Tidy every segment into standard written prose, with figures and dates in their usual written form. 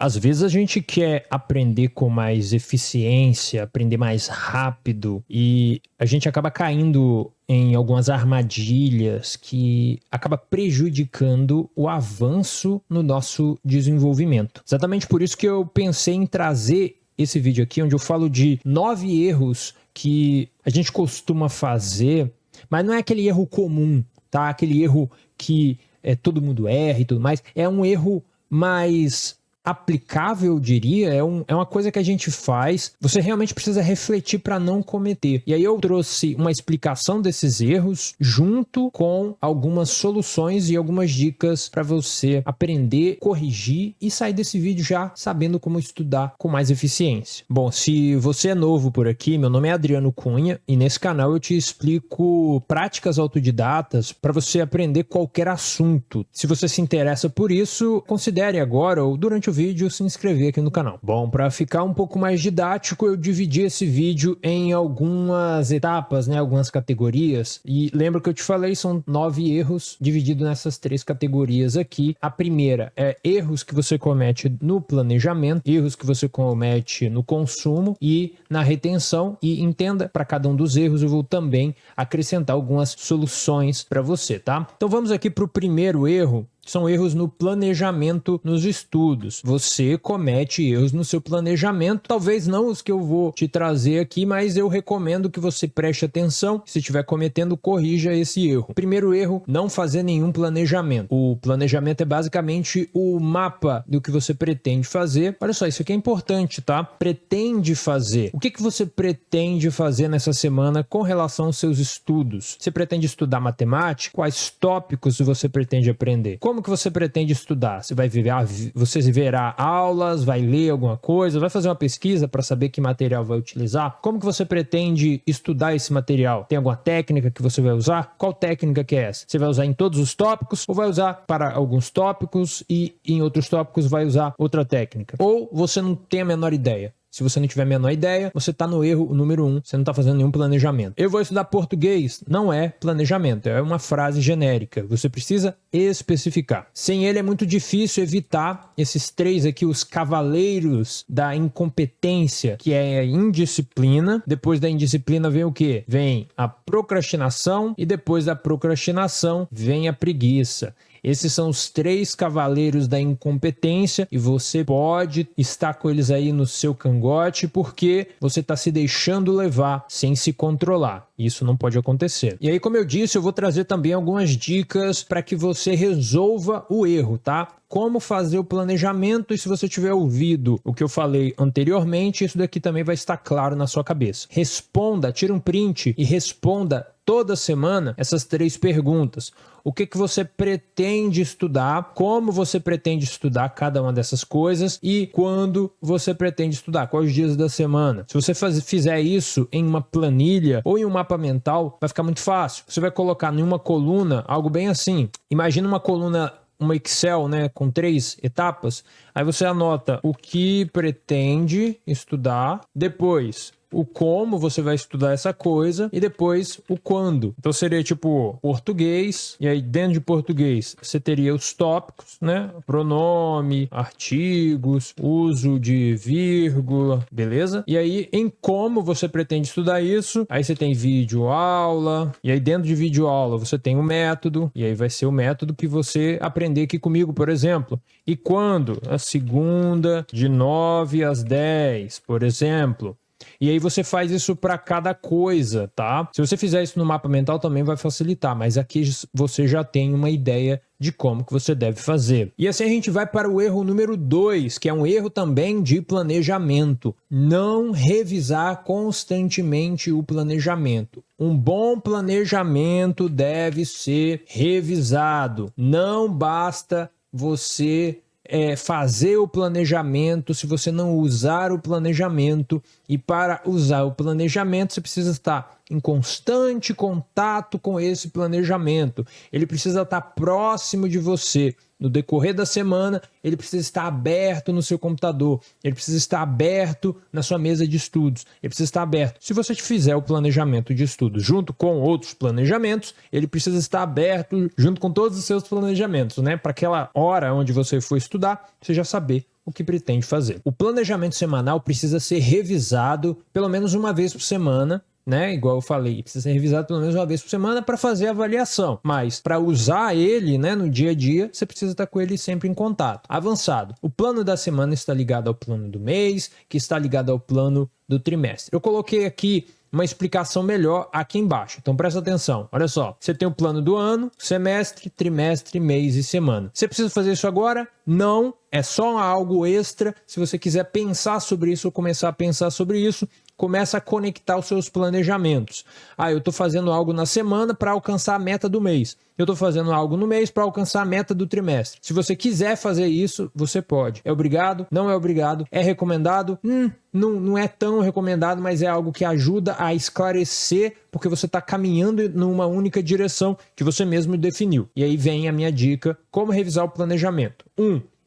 Às vezes a gente quer aprender com mais eficiência, aprender mais rápido e a gente acaba caindo em algumas armadilhas que acaba prejudicando o avanço no nosso desenvolvimento. Exatamente por isso que eu pensei em trazer esse vídeo aqui, onde eu falo de 9 erros que a gente costuma fazer, mas não é aquele erro comum, tá? Aquele erro que todo mundo erra e tudo mais. É um erro mais aplicável, eu diria, é uma coisa que a gente faz, você realmente precisa refletir para não cometer. E aí eu trouxe uma explicação desses erros junto com algumas soluções e algumas dicas para você aprender, corrigir e sair desse vídeo já sabendo como estudar com mais eficiência. Bom, se você é novo por aqui, meu nome é Adriano Cunha e nesse canal eu te explico práticas autodidatas para você aprender qualquer assunto. Se você se interessa por isso, considere agora ou durante o vídeo se inscrever aqui no canal. Bom, para ficar um pouco mais didático, eu dividi esse vídeo em algumas etapas, né, algumas categorias, e lembra que eu te falei, são 9 erros divididos nessas 3 categorias aqui. A primeira é erros que você comete no planejamento, erros que você comete no consumo e na retenção, e entenda, para cada um dos erros eu vou também acrescentar algumas soluções para você, tá? Então vamos aqui para o primeiro erro. São erros no planejamento nos estudos. Você comete erros no seu planejamento, talvez não os que eu vou te trazer aqui, mas eu recomendo que você preste atenção. Se estiver cometendo, corrija esse erro. Primeiro erro, não fazer nenhum planejamento. O planejamento é basicamente o mapa do que você pretende fazer. Olha só, isso aqui é importante, tá? Pretende fazer. O que você pretende fazer nessa semana com relação aos seus estudos? Você pretende estudar matemática? Quais tópicos você pretende aprender? Como que você pretende estudar? Você verá aulas, vai ler alguma coisa, vai fazer uma pesquisa para saber que material vai utilizar? Como que você pretende estudar esse material? Tem alguma técnica que você vai usar? Qual técnica que é essa? Você vai usar em todos os tópicos ou vai usar para alguns tópicos e em outros tópicos vai usar outra técnica? Ou você não tem a menor ideia? Se você não tiver a menor ideia, você está no erro número 1, você não está fazendo nenhum planejamento. Eu vou estudar português. Não é planejamento, é uma frase genérica. Você precisa especificar. Sem ele é muito difícil evitar esses 3 aqui, os cavaleiros da incompetência, que é a indisciplina. Depois da indisciplina vem o quê? Vem a procrastinação e depois da procrastinação vem a preguiça. Esses são os 3 cavaleiros da incompetência e você pode estar com eles aí no seu cangote porque você está se deixando levar sem se controlar. Isso não pode acontecer. E aí, como eu disse, eu vou trazer também algumas dicas para que você resolva o erro, tá? Como fazer o planejamento, e se você tiver ouvido o que eu falei anteriormente, isso daqui também vai estar claro na sua cabeça. Responda, tira um print e responda toda semana essas 3 perguntas. O que você pretende estudar, como você pretende estudar cada uma dessas coisas e quando você pretende estudar, quais dias da semana. Se você fizer isso em uma planilha ou em um mapa mental, vai ficar muito fácil. Você vai colocar em uma coluna algo bem assim. Imagina uma coluna, uma Excel, né, com 3 etapas. Aí você anota o que pretende estudar, depois o como você vai estudar essa coisa e depois o quando. Então seria tipo português, e aí dentro de português você teria os tópicos, né? Pronome, artigos, uso de vírgula, beleza? E aí em como você pretende estudar isso, aí você tem vídeo aula, e aí dentro de vídeo aula você tem o método, e aí vai ser o método que você aprender aqui comigo, por exemplo. E quando? A segunda, de 9 às 10, por exemplo. E aí você faz isso para cada coisa, tá? Se você fizer isso no mapa mental também vai facilitar, mas aqui você já tem uma ideia de como que você deve fazer. E assim a gente vai para o erro número 2, que é um erro também de planejamento. Não revisar constantemente o planejamento. Um bom planejamento deve ser revisado. Não basta você fazer o planejamento se você não usar o planejamento, e para usar o planejamento você precisa estar em constante contato com esse planejamento. Ele precisa estar próximo de você. No decorrer da semana, ele precisa estar aberto no seu computador, ele precisa estar aberto na sua mesa de estudos, ele precisa estar aberto. Se você fizer o planejamento de estudos junto com outros planejamentos, ele precisa estar aberto junto com todos os seus planejamentos, né? Para aquela hora onde você for estudar, você já saber o o que pretende fazer. O planejamento semanal precisa ser revisado pelo menos uma vez por semana, né? Igual eu falei, precisa ser revisado pelo menos uma vez por semana para fazer a avaliação. Mas para usar ele, né, no dia a dia, você precisa estar com ele sempre em contato. Avançado. O plano da semana está ligado ao plano do mês, que está ligado ao plano do trimestre. Eu coloquei aqui uma explicação melhor aqui embaixo. Então presta atenção. Olha só, você tem o plano do ano, semestre, trimestre, mês e semana. Você precisa fazer isso agora? Não, é só algo extra. Se você quiser pensar sobre isso ou começar a pensar sobre isso, começa a conectar os seus planejamentos. Eu estou fazendo algo na semana para alcançar a meta do mês. Eu estou fazendo algo no mês para alcançar a meta do trimestre. Se você quiser fazer isso, você pode. É obrigado? Não é obrigado? É recomendado? Não é tão recomendado, mas é algo que ajuda a esclarecer, porque você está caminhando numa única direção que você mesmo definiu. E aí vem a minha dica, como revisar o planejamento.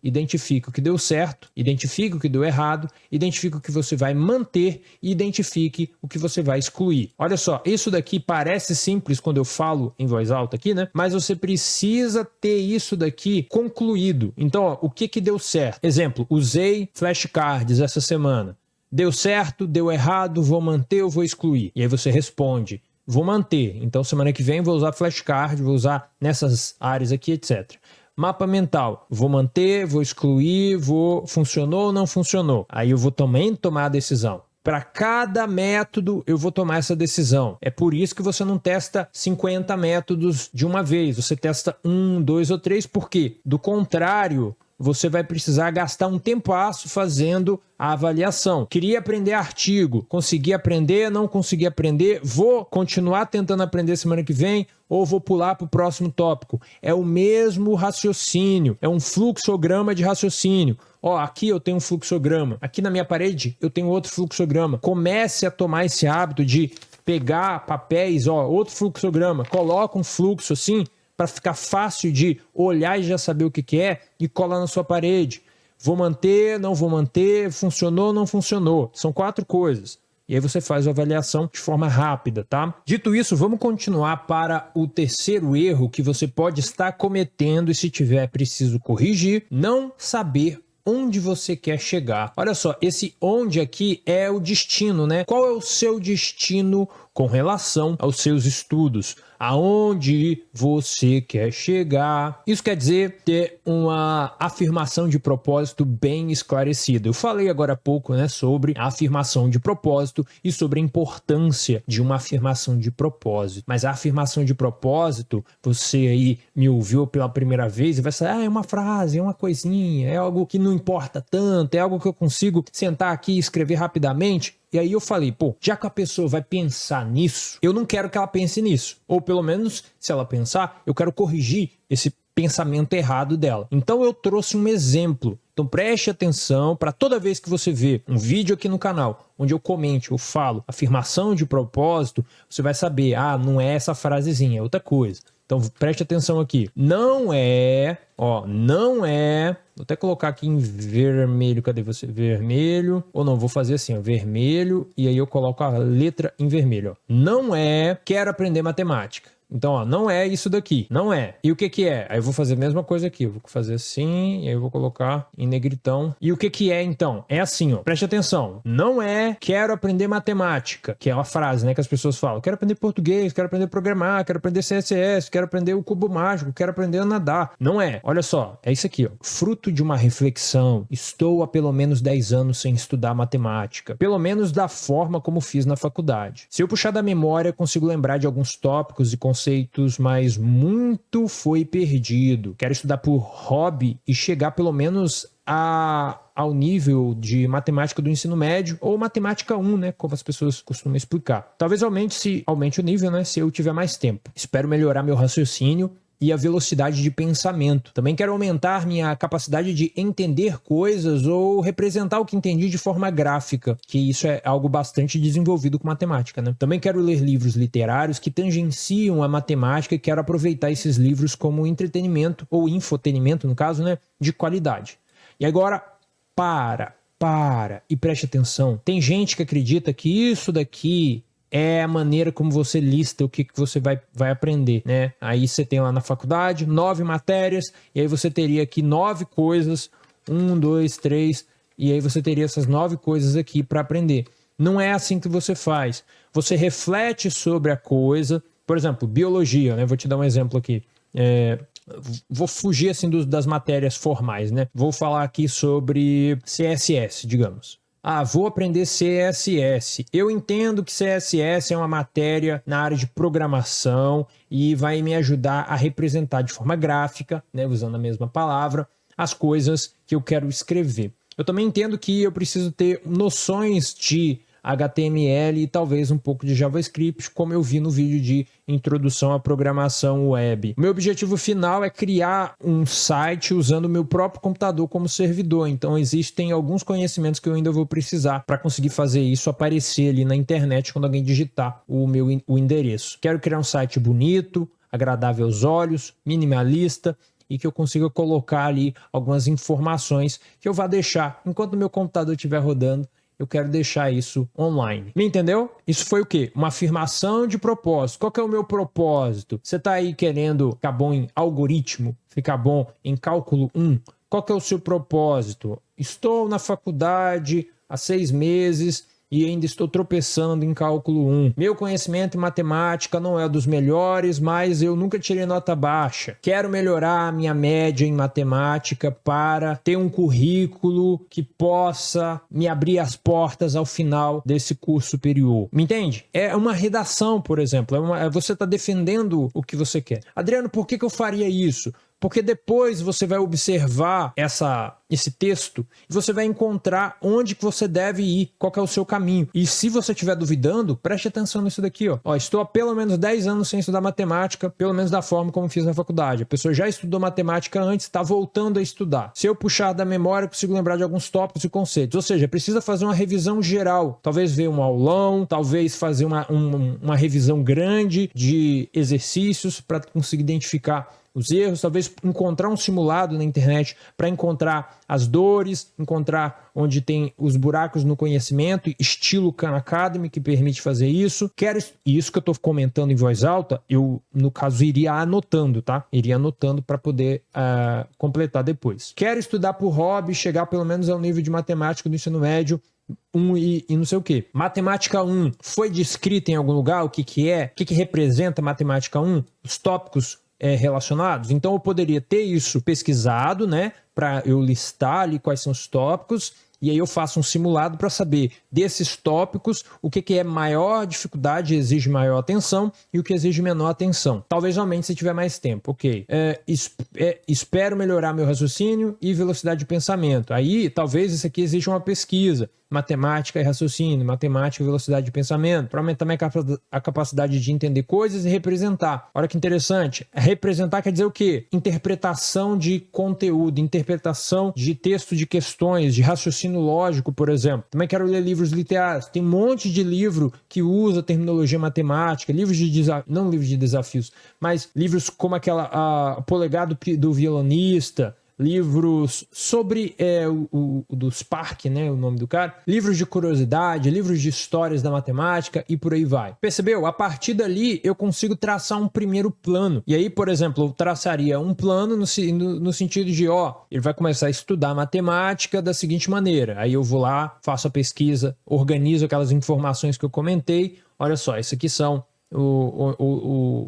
Identifique o que deu certo, identifique o que deu errado, identifique o que você vai manter e identifique o que você vai excluir. Olha só, isso daqui parece simples quando eu falo em voz alta aqui, né? Mas você precisa ter isso daqui concluído. Então, o que deu certo? Exemplo, usei flashcards essa semana. Deu certo, deu errado, vou manter ou vou excluir? E aí você responde, vou manter. Então, semana que vem vou usar flashcard, vou usar nessas áreas aqui, etc. Mapa mental, vou manter, vou excluir, funcionou ou não funcionou. Aí eu vou também tomar a decisão. Para cada método eu vou tomar essa decisão. É por isso que você não testa 50 métodos de uma vez. Você testa 1, 2 ou 3, por quê? Do contrário, você vai precisar gastar um tempasso fazendo a avaliação. Queria aprender artigo, consegui aprender, não consegui aprender, vou continuar tentando aprender semana que vem ou vou pular para o próximo tópico. É o mesmo raciocínio, é um fluxograma de raciocínio. Aqui eu tenho um fluxograma, aqui na minha parede eu tenho outro fluxograma. Comece a tomar esse hábito de pegar papéis, outro fluxograma, coloca um fluxo assim, para ficar fácil de olhar e já saber o que é e colar na sua parede. Vou manter, não vou manter, funcionou, não funcionou. São 4 coisas. E aí você faz a avaliação de forma rápida, tá? Dito isso, vamos continuar para o terceiro erro que você pode estar cometendo e se tiver preciso corrigir, não saber onde você quer chegar. Olha só, esse onde aqui é o destino, né? Qual é o seu destino com relação aos seus estudos? Aonde você quer chegar? Isso quer dizer ter uma afirmação de propósito bem esclarecida. Eu falei agora há pouco, né, sobre a afirmação de propósito e sobre a importância de uma afirmação de propósito. Mas a afirmação de propósito, você aí me ouviu pela primeira vez e vai sair, é uma frase, é uma coisinha, é algo que não importa tanto, é algo que eu consigo sentar aqui e escrever rapidamente. E aí eu falei, já que a pessoa vai pensar nisso, eu não quero que ela pense nisso. Ou pelo menos, se ela pensar, eu quero corrigir esse pensamento errado dela. Então eu trouxe um exemplo. Então preste atenção para toda vez que você vê um vídeo aqui no canal, onde eu comente, eu falo afirmação de propósito, você vai saber, não é essa frasezinha, é outra coisa. Então preste atenção aqui. Não é, vou até colocar aqui em vermelho, cadê você? Vermelho, ou não, vou fazer assim, vermelho, e aí eu coloco a letra em vermelho. Não é, quero aprender matemática. Então, não é isso daqui, não é. E o que é? Aí eu vou fazer a mesma coisa aqui, eu vou fazer assim, e aí eu vou colocar em negritão. E o que é, então? É assim, preste atenção. Não é, quero aprender matemática, que é uma frase, né, que as pessoas falam. Quero aprender português, quero aprender a programar, quero aprender CSS, quero aprender o cubo mágico, quero aprender a nadar. Não é. Olha só, é isso aqui, fruto de uma reflexão. Estou há pelo menos 10 anos sem estudar matemática, pelo menos da forma como fiz na faculdade. Se eu puxar da memória, consigo lembrar de alguns tópicos e conceitos, mas muito foi perdido. Quero estudar por hobby e chegar pelo menos ao nível de matemática do ensino médio ou matemática 1, né, como as pessoas costumam explicar. Talvez aumente o nível, né, se eu tiver mais tempo. Espero melhorar meu raciocínio e a velocidade de pensamento. Também quero aumentar minha capacidade de entender coisas ou representar o que entendi de forma gráfica, que isso é algo bastante desenvolvido com matemática, né? Também quero ler livros literários que tangenciam a matemática e quero aproveitar esses livros como entretenimento ou infotenimento, no caso, né, de qualidade. E agora, para e preste atenção. Tem gente que acredita que isso daqui é a maneira como você lista o que você vai aprender, né? Aí você tem lá na faculdade 9 matérias, e aí você teria aqui 9 coisas 1, 2, 3, e aí você teria essas 9 coisas aqui para aprender. Não é assim que você faz. Você reflete sobre a coisa. Por exemplo, biologia, né? Vou te dar um exemplo aqui. Vou fugir assim das matérias formais, né? Vou falar aqui sobre CSS, digamos. Vou aprender CSS. Eu entendo que CSS é uma matéria na área de programação e vai me ajudar a representar de forma gráfica, né, usando a mesma palavra, as coisas que eu quero escrever. Eu também entendo que eu preciso ter noções de HTML e talvez um pouco de JavaScript, como eu vi no vídeo de introdução à programação web. O meu objetivo final é criar um site usando o meu próprio computador como servidor. Então existem alguns conhecimentos que eu ainda vou precisar para conseguir fazer isso aparecer ali na internet quando alguém digitar o endereço. Quero criar um site bonito, agradável aos olhos, minimalista, e que eu consiga colocar ali algumas informações que eu vá deixar enquanto o meu computador estiver rodando. Eu quero deixar isso online. Me entendeu? Isso foi o quê? Uma afirmação de propósito. Qual que é o meu propósito? Você está aí querendo ficar bom em algoritmo? Ficar bom em cálculo 1? Qual que é o seu propósito? Estou na faculdade há 6 meses e ainda estou tropeçando em cálculo 1. Meu conhecimento em matemática não é dos melhores, mas eu nunca tirei nota baixa. Quero melhorar a minha média em matemática para ter um currículo que possa me abrir as portas ao final desse curso superior. Me entende? É uma redação, por exemplo. Você está defendendo o que você quer. Adriano, por que eu faria isso? Porque depois você vai observar esse texto e você vai encontrar onde que você deve ir, qual que é o seu caminho. E se você estiver duvidando, preste atenção nisso daqui. Estou há pelo menos 10 anos sem estudar matemática, pelo menos da forma como fiz na faculdade. A pessoa já estudou matemática antes, está voltando a estudar. Se eu puxar da memória, eu consigo lembrar de alguns tópicos e conceitos. Ou seja, precisa fazer uma revisão geral. Talvez ver um aulão, talvez fazer uma revisão grande de exercícios para conseguir identificar os erros, talvez encontrar um simulado na internet para encontrar as dores, encontrar onde tem os buracos no conhecimento, estilo Khan Academy, que permite fazer isso. Isso que eu estou comentando em voz alta, eu, no caso, iria anotando, tá? Iria anotando para poder completar depois. Quero estudar por hobby, chegar pelo menos ao nível de matemática do ensino médio, 1 e não sei o que. Matemática 1 foi descrita em algum lugar? O que é? O que representa matemática 1? Os tópicos relacionados. Então eu poderia ter isso pesquisado, né, para eu listar ali quais são os tópicos, e aí eu faço um simulado para saber desses tópicos o que é maior dificuldade, exige maior atenção, e o que exige menor atenção. Talvez aumente se tiver mais tempo. Ok. Espero melhorar meu raciocínio e velocidade de pensamento. Aí talvez isso aqui exija uma pesquisa. Matemática e raciocínio, matemática e velocidade de pensamento, para aumentar a capacidade de entender coisas e representar. Olha que interessante. Representar quer dizer o quê? Interpretação de conteúdo, interpretação de texto de questões, de raciocínio lógico, por exemplo. Também quero ler livros literários. Tem um monte de livro que usa terminologia matemática, livros de não livros de desafios, mas livros como aquela Polegado do Violonista, livros sobre do Spark, né, o nome do cara, livros de curiosidade, livros de histórias da matemática e por aí vai. Percebeu? A partir dali eu consigo traçar um primeiro plano. E aí, por exemplo, eu traçaria um plano no sentido de, ele vai começar a estudar matemática da seguinte maneira. Aí eu vou lá, faço a pesquisa, organizo aquelas informações que eu comentei. Olha só, isso aqui são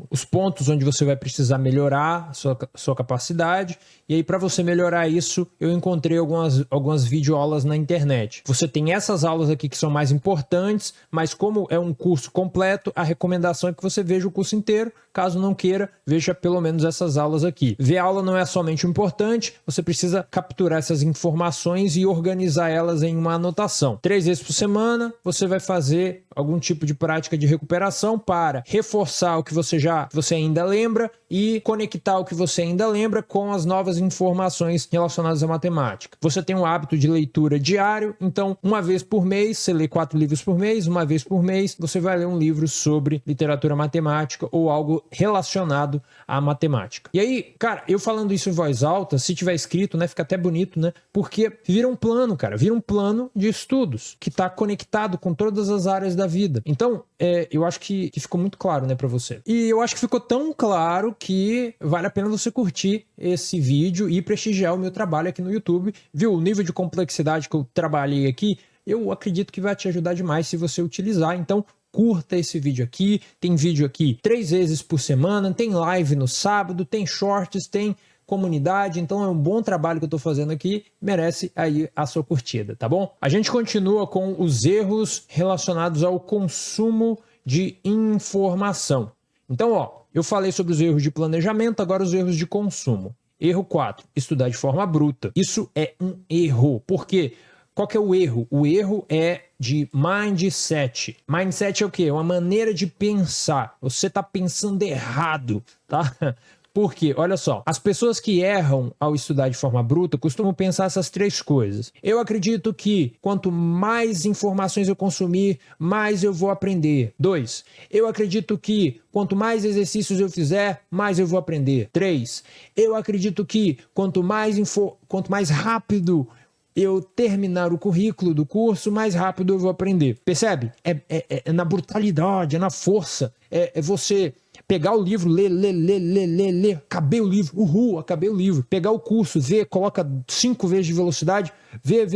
os pontos onde você vai precisar melhorar a sua capacidade. E aí, para você melhorar isso, eu encontrei algumas videoaulas na internet. Você tem essas aulas aqui que são mais importantes, mas como é um curso completo, a recomendação é que você veja o curso inteiro. Caso não queira, veja pelo menos essas aulas aqui. Ver a aula não é somente o importante, você precisa capturar essas informações e organizar elas em uma anotação. 3 vezes por semana, você vai fazer algum tipo de prática de recuperação para reforçar o que você ainda lembra e conectar o que você ainda lembra com as novas informações relacionadas à matemática. Você tem um hábito de leitura diário, então uma vez por mês, você lê 4 livros por mês, uma vez por mês, você vai ler um livro sobre literatura matemática ou algo relacionado à matemática. E aí, cara, eu falando isso em voz alta, se tiver escrito, né, fica até bonito, né? Porque vira um plano, cara, vira um plano de estudos que está conectado com todas as áreas da vida. Então, eu acho que ficou muito claro, né, para você. E eu acho que ficou tão claro que vale a pena você curtir esse vídeo e prestigiar o meu trabalho aqui no YouTube. Viu? O nível de complexidade que eu trabalhei aqui, eu acredito que vai te ajudar demais se você utilizar. Então, curta esse vídeo aqui. Tem vídeo aqui 3 vezes por semana, tem live no sábado, tem shorts, tem comunidade, então é um bom trabalho que eu tô fazendo aqui, merece aí a sua curtida, tá bom? A gente continua com os erros relacionados ao consumo de informação. Então, ó, eu falei sobre os erros de planejamento, agora os erros de consumo. Erro 4, estudar de forma bruta. Isso é um erro, porque qual que é o erro? O erro é de mindset. Mindset é o quê? É uma maneira de pensar. Você tá pensando errado, tá? Por quê? Olha só, as pessoas que erram ao estudar de forma bruta costumam pensar essas 3 coisas. Eu acredito que quanto mais informações eu consumir, mais eu vou aprender. 2. Eu acredito que quanto mais exercícios eu fizer, mais eu vou aprender. 3. Eu acredito que quanto mais rápido eu terminar o currículo do curso, mais rápido eu vou aprender. Percebe? É na brutalidade, é na força. É você pegar o livro, ler, acabei o livro, acabei o livro. Pegar o curso, ver, coloca 5 vezes de velocidade, ver,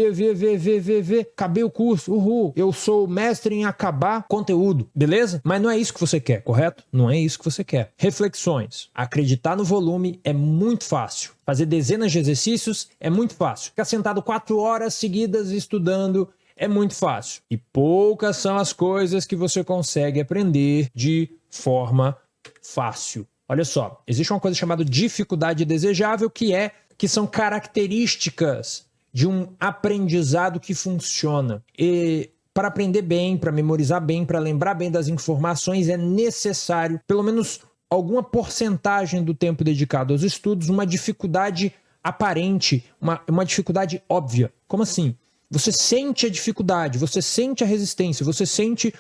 acabei o curso, eu sou mestre em acabar conteúdo, beleza? Mas não é isso que você quer, correto? Não é isso que você quer. Reflexões. Acreditar no volume é muito fácil. Fazer dezenas de exercícios é muito fácil. Ficar sentado 4 horas seguidas estudando é muito fácil. E poucas são as coisas que você consegue aprender de forma fácil. Olha só, existe uma coisa chamada dificuldade desejável, que são características de um aprendizado que funciona. E para aprender bem, para memorizar bem, para lembrar bem das informações, é necessário, pelo menos alguma porcentagem do tempo dedicado aos estudos, uma dificuldade aparente, uma dificuldade óbvia. Como assim? Você sente a dificuldade, você sente a resistência, você sente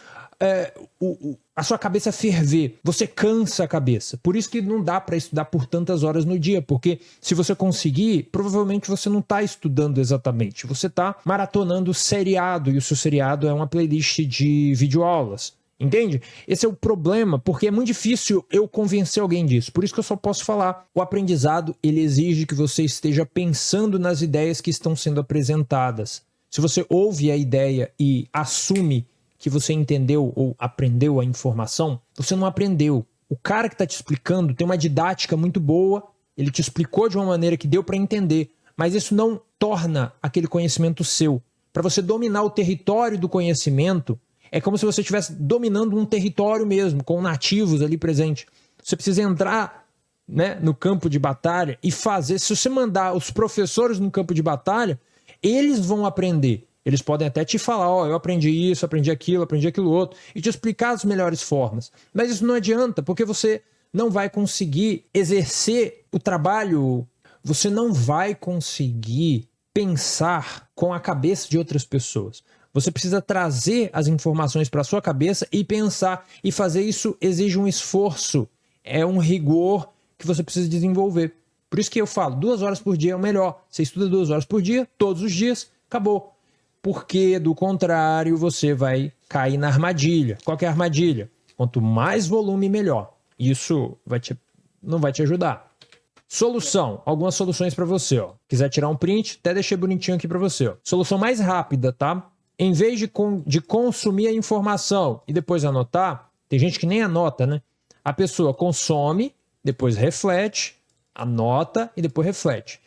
a sua cabeça ferver, você cansa a cabeça. Por isso que não dá para estudar por tantas horas no dia, porque se você conseguir, provavelmente você não está estudando exatamente, você está maratonando seriado, e o seu seriado é uma playlist de videoaulas. Entende? Esse é o problema, porque é muito difícil eu convencer alguém disso. Por isso que eu só posso falar. O aprendizado, ele exige que você esteja pensando nas ideias que estão sendo apresentadas. Se você ouve a ideia e assume que você entendeu ou aprendeu a informação, você não aprendeu. O cara que está te explicando tem uma didática muito boa, ele te explicou de uma maneira que deu para entender, mas isso não torna aquele conhecimento seu. Para você dominar o território do conhecimento, é como se você estivesse dominando um território mesmo, com nativos ali presentes. Você precisa entrar, né, no campo de batalha e fazer. Se você mandar os professores no campo de batalha, eles vão aprender. Eles podem até te falar, ó, eu aprendi isso, aprendi aquilo outro, e te explicar as melhores formas. Mas isso não adianta, porque você não vai conseguir exercer o trabalho, você não vai conseguir pensar com a cabeça de outras pessoas. Você precisa trazer as informações para a sua cabeça e pensar, e fazer isso exige um esforço, é um rigor que você precisa desenvolver. Por isso que eu falo, 2 horas por dia é o melhor. Você estuda 2 horas por dia, todos os dias, acabou. Porque, do contrário, você vai cair na armadilha. Qual que é a armadilha? Quanto mais volume, melhor. Isso não vai te ajudar. Solução. Algumas soluções para você. Ó. Quiser tirar um print, até deixei bonitinho aqui para você. Ó. Solução mais rápida, tá? Em vez de consumir a informação e depois anotar, tem gente que nem anota, né? A pessoa consome, depois reflete, anota e depois reflete.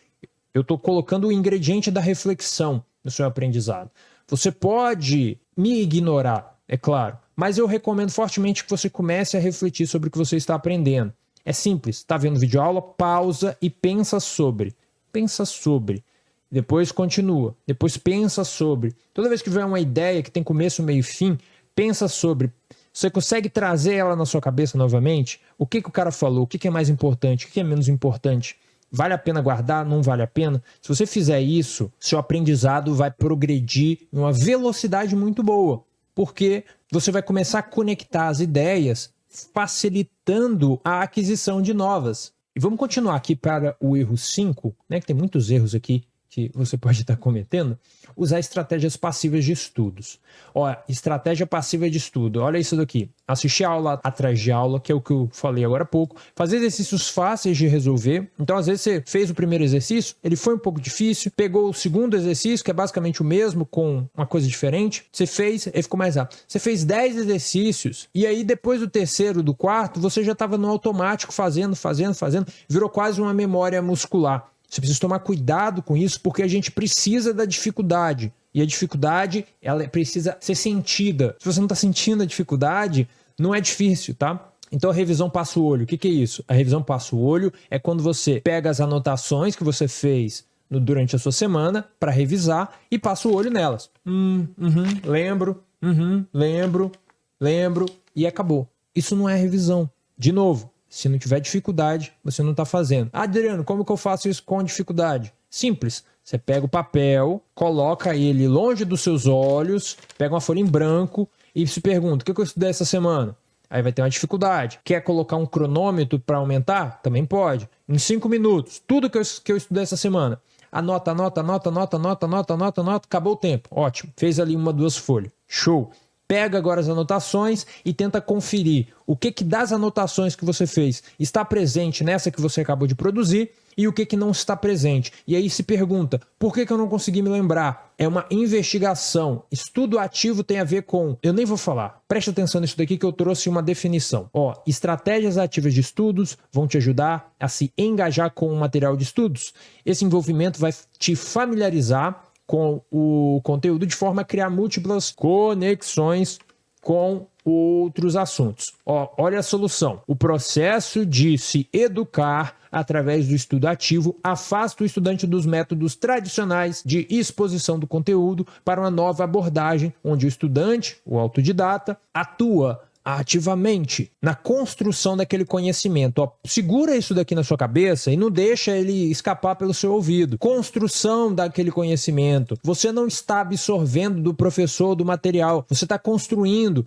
Eu estou colocando o ingrediente da reflexão no seu aprendizado. Você pode me ignorar, é claro, mas eu recomendo fortemente que você comece a refletir sobre o que você está aprendendo. É simples, está vendo videoaula, pausa e pensa sobre. Pensa sobre. Depois continua. Depois pensa sobre. Toda vez que vier uma ideia que tem começo, meio e fim, pensa sobre. Você consegue trazer ela na sua cabeça novamente? O que o cara falou? O que é mais importante? O que é menos importante? Vale a pena guardar? Não vale a pena? Se você fizer isso, seu aprendizado vai progredir em uma velocidade muito boa, porque você vai começar a conectar as ideias, facilitando a aquisição de novas. E vamos continuar aqui para o erro 5, né, que tem muitos erros aqui que você pode estar cometendo. usar estratégias passivas de estudos. Ó, estratégia passiva de estudo, olha isso daqui. Assistir aula atrás de aula, que é o que eu falei agora há pouco. Fazer exercícios fáceis de resolver. Então, às vezes, você fez o primeiro exercício, ele foi um pouco difícil, pegou o segundo exercício, que é basicamente o mesmo, com uma coisa diferente. Você fez, ele ficou mais rápido. Você fez 10 exercícios, e aí depois do terceiro, do quarto, você já estava no automático, fazendo, virou quase uma memória muscular. Você precisa tomar cuidado com isso, porque a gente precisa da dificuldade. E a dificuldade, ela precisa ser sentida. Se você não está sentindo a dificuldade, não é difícil, tá? Então a revisão passa o olho. O que é isso? A revisão passa o olho é quando você pega as anotações que você fez durante a sua semana para revisar e passa o olho nelas. Lembro e acabou. Isso não é revisão. De novo, se não tiver dificuldade, você não está fazendo. Adriano, como que eu faço isso com dificuldade? Simples. Você pega o papel, coloca ele longe dos seus olhos, pega uma folha em branco e se pergunta, o que eu estudei essa semana? Aí vai ter uma dificuldade. Quer colocar um cronômetro para aumentar? Também pode. Em 5 minutos, tudo que eu estudei essa semana. Anota, acabou o tempo. Ótimo. Fez ali 1, 2 folhas. Show. Pega agora as anotações e tenta conferir o que das anotações que você fez está presente nessa que você acabou de produzir e o que não está presente. E aí se pergunta, por que eu não consegui me lembrar? É uma investigação. Estudo ativo tem a ver com... Eu nem vou falar. Preste atenção nisso daqui que eu trouxe uma definição. Ó, estratégias ativas de estudos vão te ajudar a se engajar com o material de estudos. Esse envolvimento vai te familiarizar com o conteúdo de forma a criar múltiplas conexões com outros assuntos. Ó, olha a solução. O processo de se educar através do estudo ativo afasta o estudante dos métodos tradicionais de exposição do conteúdo para uma nova abordagem, onde o estudante, o autodidata, atua ativamente na construção daquele conhecimento. Ó, segura isso daqui na sua cabeça e não deixa ele escapar pelo seu ouvido. Construção daquele conhecimento. Você não está absorvendo do professor do material. Você está construindo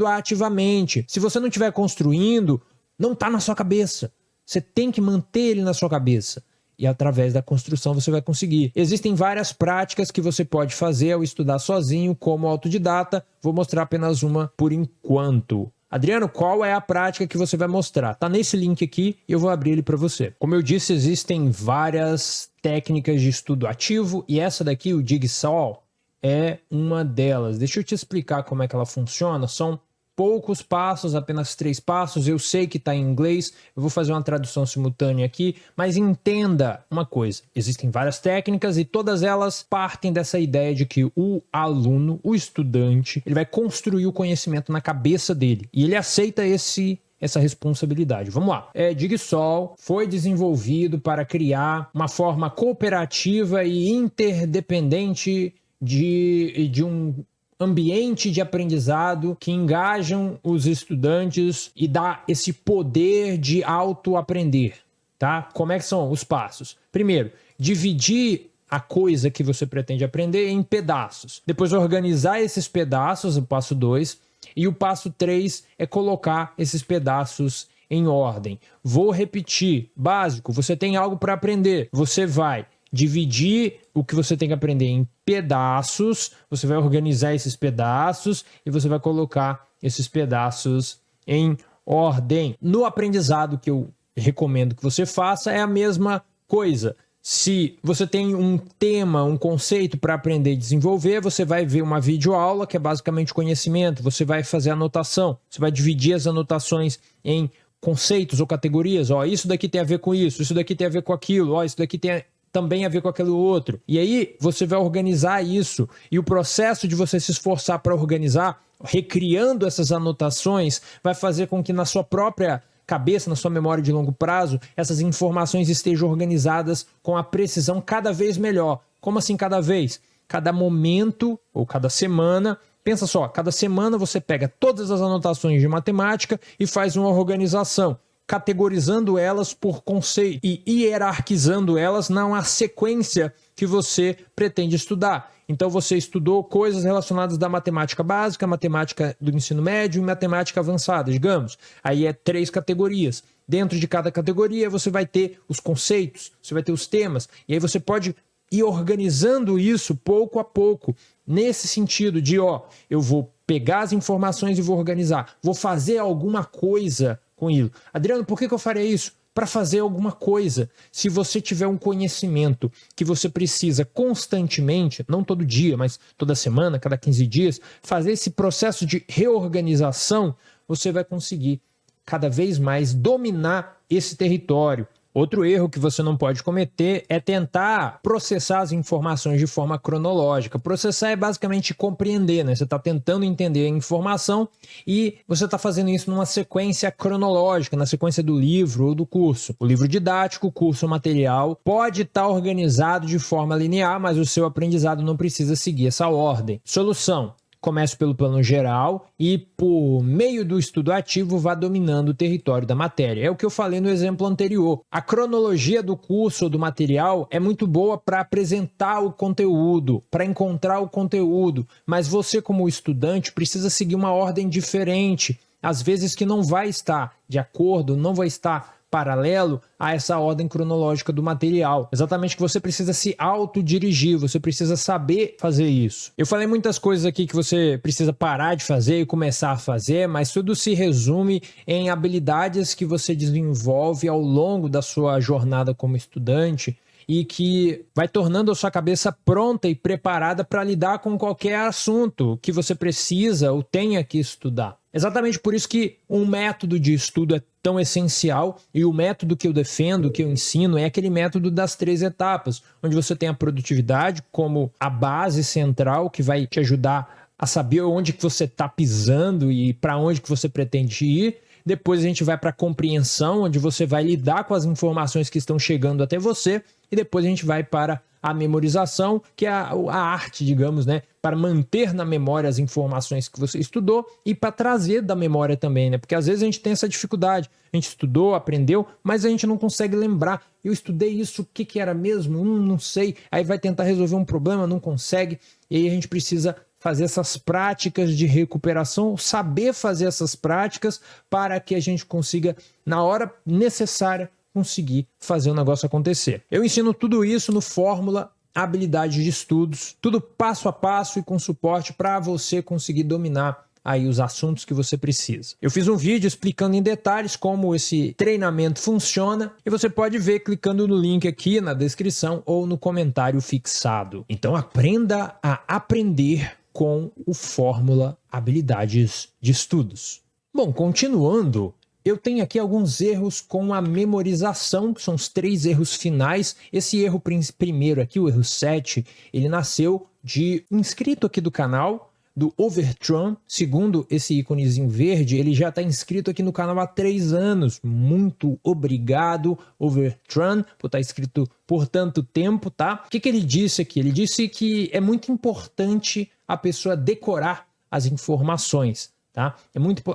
ativamente. Se você não estiver construindo, não está na sua cabeça. Você tem que manter ele na sua cabeça. E através da construção você vai conseguir. Existem várias práticas que você pode fazer ao estudar sozinho, como autodidata. Vou mostrar apenas uma por enquanto. Adriano, qual é a prática que você vai mostrar? Tá nesse link aqui e eu vou abrir ele para você. Como eu disse, existem várias técnicas de estudo ativo e essa daqui, o Jigsaw, é uma delas. Deixa eu te explicar como é que ela funciona. São poucos passos, apenas 3 passos. Eu sei que está em inglês, eu vou fazer uma tradução simultânea aqui, mas entenda uma coisa, existem várias técnicas e todas elas partem dessa ideia de que o aluno, o estudante, ele vai construir o conhecimento na cabeça dele e ele aceita essa responsabilidade. Vamos lá. Jigsaw foi desenvolvido para criar uma forma cooperativa e interdependente de um ambiente de aprendizado que engajam os estudantes e dá esse poder de autoaprender, tá? Como é que são os passos? Primeiro, dividir a coisa que você pretende aprender em pedaços. Depois, organizar esses pedaços, o passo 2. E o passo 3 é colocar esses pedaços em ordem. Vou repetir. Básico, você tem algo para aprender. Você vai dividir o que você tem que aprender em pedaços, você vai organizar esses pedaços e você vai colocar esses pedaços em ordem. No aprendizado que eu recomendo que você faça é a mesma coisa. Se você tem um tema, um conceito para aprender e desenvolver, você vai ver uma videoaula, que é basicamente conhecimento, você vai fazer anotação, você vai dividir as anotações em conceitos ou categorias. Ó, isso daqui tem a ver com isso daqui tem a ver com aquilo, ó, isso daqui tem também a ver com aquele outro. E aí você vai organizar isso. E o processo de você se esforçar para organizar, recriando essas anotações, vai fazer com que na sua própria cabeça, na sua memória de longo prazo, essas informações estejam organizadas com a precisão cada vez melhor. Como assim cada vez? Cada momento ou cada semana. Pensa só, cada semana você pega todas as anotações de matemática e faz uma organização, categorizando elas por conceito e hierarquizando elas na sequência que você pretende estudar. Então você estudou coisas relacionadas da matemática básica, matemática do ensino médio e matemática avançada, digamos. Aí é 3 categorias. Dentro de cada categoria você vai ter os conceitos, você vai ter os temas, e aí você pode ir organizando isso pouco a pouco, nesse sentido de, eu vou pegar as informações e vou organizar, vou fazer alguma coisa com isso. Adriano, por que eu faria isso? Para fazer alguma coisa. Se você tiver um conhecimento que você precisa constantemente, não todo dia, mas toda semana, cada 15 dias, fazer esse processo de reorganização, você vai conseguir cada vez mais dominar esse território. Outro erro que você não pode cometer é tentar processar as informações de forma cronológica. Processar é basicamente compreender, né? Você está tentando entender a informação e você está fazendo isso numa sequência cronológica, na sequência do livro ou do curso. O livro didático, o curso material, pode estar organizado de forma linear, mas o seu aprendizado não precisa seguir essa ordem. Solução: comece pelo plano geral e, por meio do estudo ativo, vá dominando o território da matéria. É o que eu falei no exemplo anterior. A cronologia do curso ou do material é muito boa para apresentar o conteúdo, para encontrar o conteúdo, mas você, como estudante, precisa seguir uma ordem diferente. Às vezes que não vai estar de acordo, não vai estar paralelo a essa ordem cronológica do material. Exatamente, que você precisa se autodirigir, você precisa saber fazer isso. Eu falei muitas coisas aqui que você precisa parar de fazer e começar a fazer, mas tudo se resume em habilidades que você desenvolve ao longo da sua jornada como estudante e que vai tornando a sua cabeça pronta e preparada para lidar com qualquer assunto que você precisa ou tenha que estudar. Exatamente por isso que um método de estudo é tão essencial, e o método que eu defendo, que eu ensino, é aquele método das 3 etapas, onde você tem a produtividade como a base central que vai te ajudar a saber onde que você está pisando e para onde que você pretende ir. Depois a gente vai para a compreensão, onde você vai lidar com as informações que estão chegando até você, e depois a gente vai para a memorização, que é a arte, digamos, né, para manter na memória as informações que você estudou e para trazer da memória também, né? Porque às vezes a gente tem essa dificuldade. A gente estudou, aprendeu, mas a gente não consegue lembrar. Eu estudei isso, o que era mesmo? Não sei. Aí vai tentar resolver um problema, não consegue. E aí a gente precisa fazer essas práticas de recuperação, saber fazer essas práticas para que a gente consiga, na hora necessária, conseguir fazer o negócio acontecer. Eu ensino tudo isso no Fórmula Habilidade de Estudos, tudo passo a passo e com suporte para você conseguir dominar aí os assuntos que você precisa. Eu fiz um vídeo explicando em detalhes como esse treinamento funciona e você pode ver clicando no link aqui na descrição ou no comentário fixado. Então aprenda a aprender com o Fórmula Habilidades de Estudos. Bom, continuando, eu tenho aqui alguns erros com a memorização, que são os 3 erros finais. Esse erro primeiro aqui, o erro 7, ele nasceu de um inscrito aqui do canal, do Overtron. Segundo esse íconezinho verde, ele já está inscrito aqui no canal há 3 anos. Muito obrigado, Overtron, por estar inscrito por tanto tempo, tá? O que ele disse aqui? Ele disse que é muito importante a pessoa decorar as informações. Tá?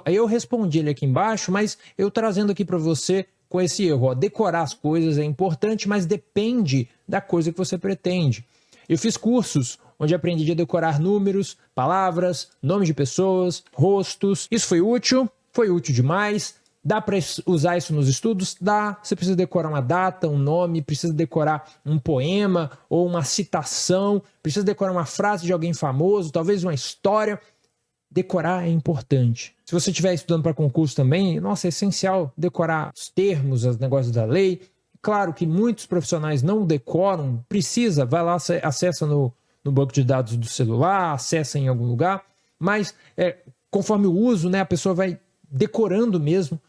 Aí eu respondi ele aqui embaixo, mas eu trazendo aqui para você com esse erro. Decorar as coisas é importante, mas depende da coisa que você pretende. Eu fiz cursos onde aprendi a decorar números, palavras, nomes de pessoas, rostos. Isso foi útil demais. Dá para usar isso nos estudos? Dá. Você precisa decorar uma data, um nome, precisa decorar um poema ou uma citação, precisa decorar uma frase de alguém famoso, talvez uma história. Decorar é importante. Se você estiver estudando para concurso também, nossa, é essencial decorar os termos, os negócios da lei. Claro que muitos profissionais não decoram, precisa, vai lá, acessa no banco de dados do celular, acessa em algum lugar, mas conforme o uso, né, a pessoa vai decorando mesmo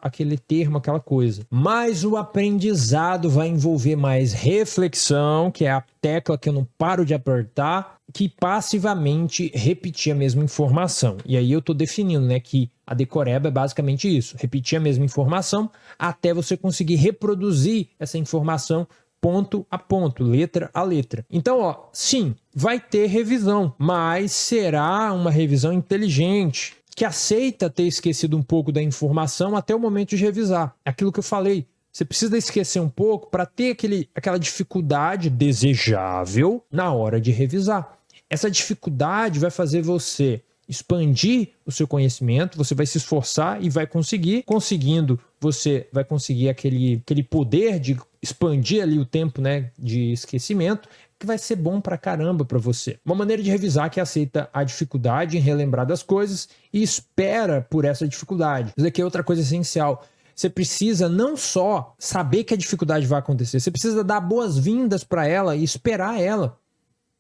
aquele termo, aquela coisa. Mas o aprendizado vai envolver mais reflexão, que é a tecla que eu não paro de apertar, que passivamente repetir a mesma informação. E aí eu estou definindo, né, que a decoreba é basicamente isso, repetir a mesma informação até você conseguir reproduzir essa informação ponto a ponto, letra a letra. Então, sim, vai ter revisão, mas será uma revisão inteligente, que aceita ter esquecido um pouco da informação até o momento de revisar. Aquilo que eu falei, você precisa esquecer um pouco para ter aquela dificuldade desejável na hora de revisar. Essa dificuldade vai fazer você expandir o seu conhecimento, você vai se esforçar e vai conseguir. Conseguindo, você vai conseguir aquele poder de expandir ali o tempo, né, de esquecimento, que vai ser bom pra caramba pra você. Uma maneira de revisar que aceita a dificuldade em relembrar das coisas e espera por essa dificuldade. Isso aqui é outra coisa essencial. Você precisa não só saber que a dificuldade vai acontecer, você precisa dar boas-vindas para ela e esperar ela.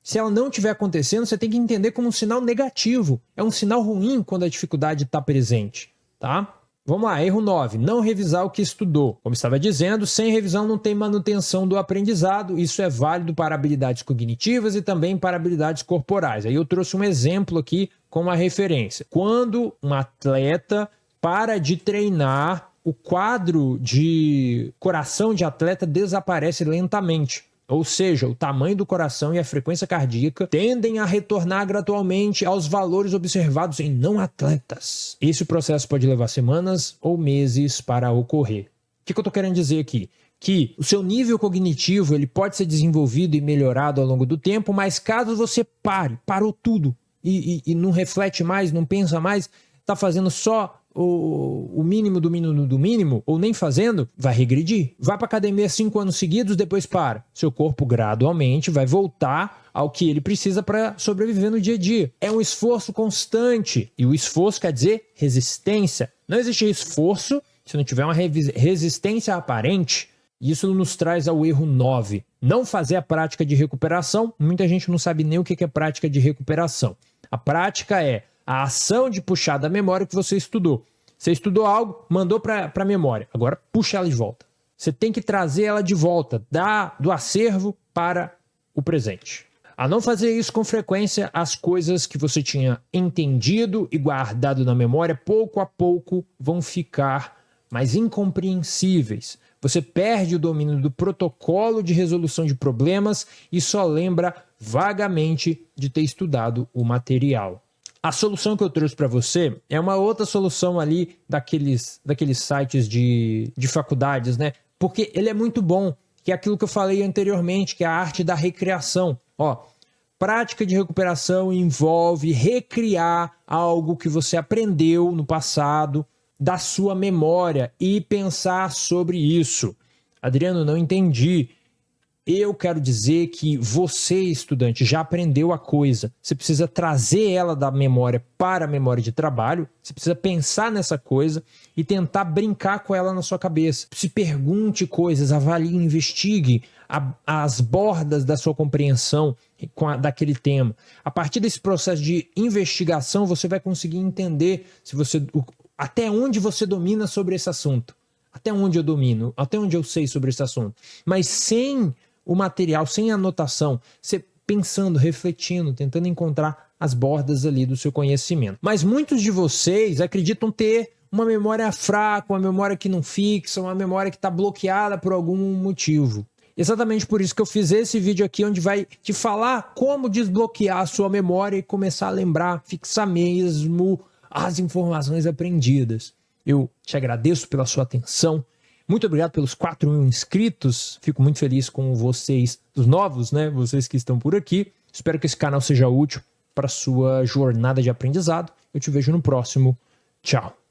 Se ela não estiver acontecendo, você tem que entender como um sinal negativo. É um sinal ruim quando a dificuldade está presente, tá? Vamos lá, erro 9. Não revisar o que estudou. Como estava dizendo, sem revisão não tem manutenção do aprendizado. Isso é válido para habilidades cognitivas e também para habilidades corporais. Aí eu trouxe um exemplo aqui como uma referência. Quando um atleta para de treinar, o quadro de coração de atleta desaparece lentamente. Ou seja, o tamanho do coração e a frequência cardíaca tendem a retornar gradualmente aos valores observados em não atletas. Esse processo pode levar semanas ou meses para ocorrer. O que eu estou querendo dizer aqui? Que o seu nível cognitivo ele pode ser desenvolvido e melhorado ao longo do tempo, mas caso você parou tudo e não reflete mais, não pensa mais, está fazendo só o mínimo do mínimo do mínimo, ou nem fazendo, vai regredir. Vai para academia 5 anos seguidos, depois para. Seu corpo gradualmente vai voltar ao que ele precisa para sobreviver no dia a dia. É um esforço constante. E o esforço quer dizer resistência. Não existe esforço se não tiver uma resistência aparente. Isso nos traz ao erro 9. Não fazer a prática de recuperação. Muita gente não sabe nem o que é prática de recuperação. A prática é a ação de puxar da memória que você estudou. Você estudou algo, mandou para a memória. Agora puxa ela de volta. Você tem que trazer ela de volta, do acervo para o presente. A não fazer isso com frequência, as coisas que você tinha entendido e guardado na memória, pouco a pouco vão ficar mais incompreensíveis. Você perde o domínio do protocolo de resolução de problemas e só lembra vagamente de ter estudado o material. A solução que eu trouxe para você é uma outra solução ali daqueles sites de faculdades, né? Porque ele é muito bom, que é aquilo que eu falei anteriormente, que é a arte da recriação. Ó, prática de recuperação envolve recriar algo que você aprendeu no passado da sua memória e pensar sobre isso. Adriano, não entendi. Eu quero dizer que você, estudante, já aprendeu a coisa. Você precisa trazer ela da memória para a memória de trabalho. Você precisa pensar nessa coisa e tentar brincar com ela na sua cabeça. Se pergunte coisas, avalie, investigue as bordas da sua compreensão daquele tema. A partir desse processo de investigação, você vai conseguir entender até onde você domina sobre esse assunto. Até onde eu domino, até onde eu sei sobre esse assunto. Mas sem o material, sem a anotação, você pensando, refletindo, tentando encontrar as bordas ali do seu conhecimento. Mas muitos de vocês acreditam ter uma memória fraca, uma memória que não fixa, uma memória que está bloqueada por algum motivo. Exatamente por isso que eu fiz esse vídeo aqui, onde vai te falar como desbloquear a sua memória e começar a lembrar, fixar mesmo as informações aprendidas. Eu te agradeço pela sua atenção. Muito obrigado pelos 4.000 inscritos. Fico muito feliz com vocês, os novos, né? Vocês que estão por aqui. Espero que esse canal seja útil para a sua jornada de aprendizado. Eu te vejo no próximo. Tchau.